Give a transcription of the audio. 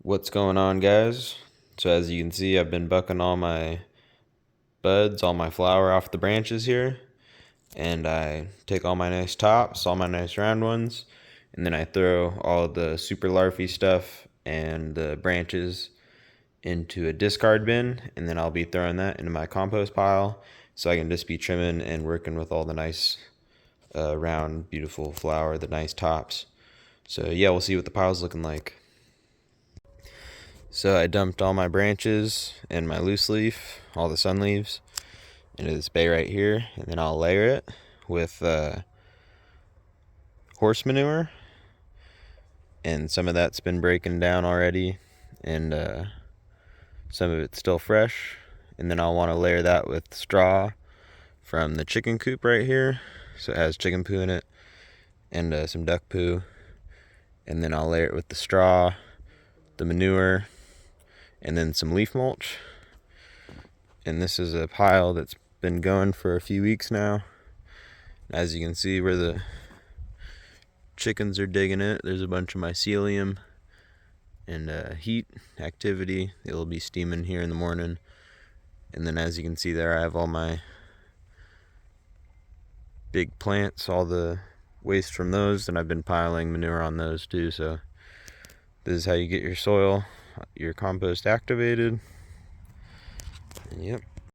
What's going on, guys? So as you can see, I've been bucking all my buds, all my flower off the branches here, and I take all my nice tops, all my nice round ones, and then I throw all the super larvae stuff and the branches into a discard bin, and then I'll be throwing that into my compost pile so I can just be trimming and working with all the nice round beautiful flower, the nice tops. So yeah, we'll see what the pile's looking like. So I dumped all my branches and my loose leaf, all the sun leaves, into this bay right here, and then I'll layer it with horse manure, and some of that's been breaking down already, and some of it's still fresh, and then I'll want to layer that with straw from the chicken coop right here, so it has chicken poo in it, and some duck poo, and then I'll layer it with the straw, the manure, and then some leaf mulch. And this is a pile that's been going for a few weeks now. As you can see where the chickens are digging it, there's a bunch of mycelium and heat activity. It'll be steaming here in the morning. And then as you can see there, I have all my big plants, all the waste from those, and I've been piling manure on those too. So this is how you get your soil, your compost activated. And yep.